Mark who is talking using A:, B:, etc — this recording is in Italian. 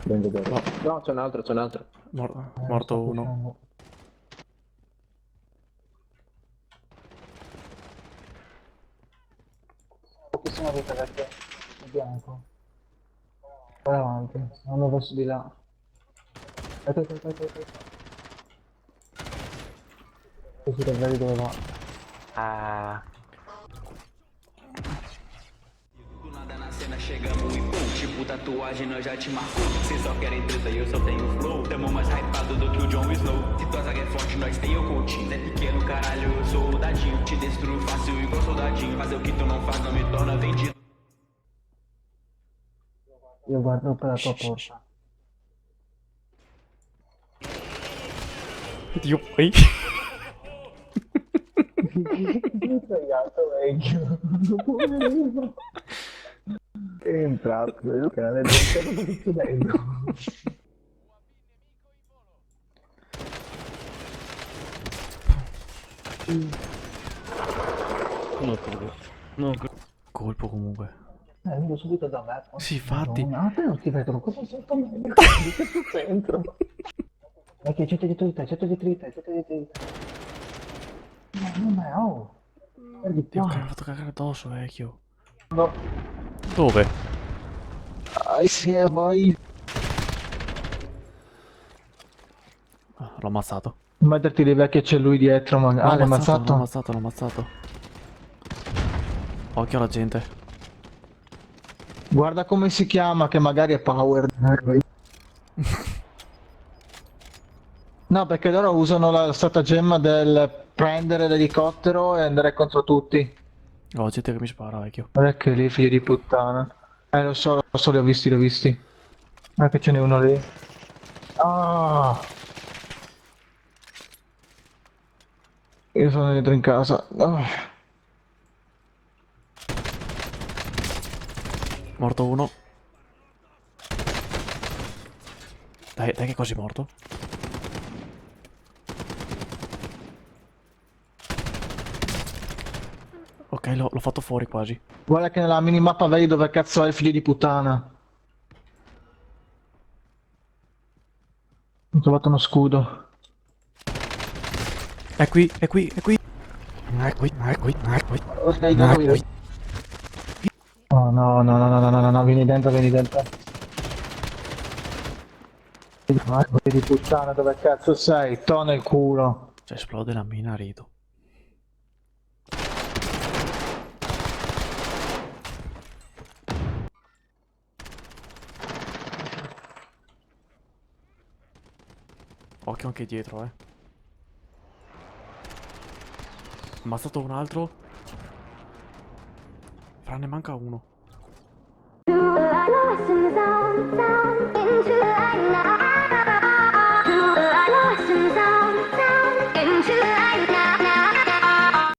A: Ben vedere.
B: No.
A: No, c'è un altro, c'è un altro.
B: Morto uno.
C: pushando. Pochissima vita perché è bianco. Vai avanti, andiamo verso di là. Aspetta. Così per vedere dove va.
A: Ah.
D: Do nada na cena chegamos e pum, tipo tatuagem nós já te marcou. Cês só querem treta e eu só tenho flow. Tamo mais hypado do que o Jon Snow. Se tua zaga é forte, nós tem o coaching. É pequeno, caralho, eu sou o dadinho. Te destruo fácil igual soldadinho. Fazer o que tu não faz não me torna vendido.
C: Io guardo per la tua porta.
B: Dio, ehi.
C: Svegliato vecchio. È entrato nel canale del sto succedendo.
B: Non credo. Non credo. Colpo comunque.
C: Vengo subito da me.
B: Sì, infatti.
C: No, te non ti vedo, cosa sei sotto me? Di che tu centro? Vecchio, c'è dietro di te. No, non è, oh. Guardi
B: Dio,
C: qua.
B: che mi ha fatto cagare addosso, vecchio.
C: No.
B: Dove?
C: Sì, vai.
B: L'ho ammazzato.
C: Metterti lì vecchio c'è lui dietro, ma... Ah, l'hai ammazzato?
B: L'ho ammazzato. Occhio alla gente.
C: Guarda come si chiama, che magari è power. No, perché loro usano la stratagemma del prendere l'elicottero e andare contro tutti.
B: Oh, gente che mi spara, vecchio.
C: Guarda che lì, figli di puttana. Lo so, li ho visti. Ah, che ce n'è uno lì. Ah! Io sono dentro in casa. Ah.
B: Morto uno. Dai che così morto. Ok, l'ho fatto fuori quasi.
C: Guarda che nella minimappa vedi dove cazzo è il figlio di puttana. Ho trovato uno scudo.
B: È qui.
C: Oh no, vieni dentro. Figlio di puttana, dove cazzo sei? To nel culo.
B: Se esplode la mina, rido. Occhio anche dietro, Ammazzato un altro. Fra, ne manca uno.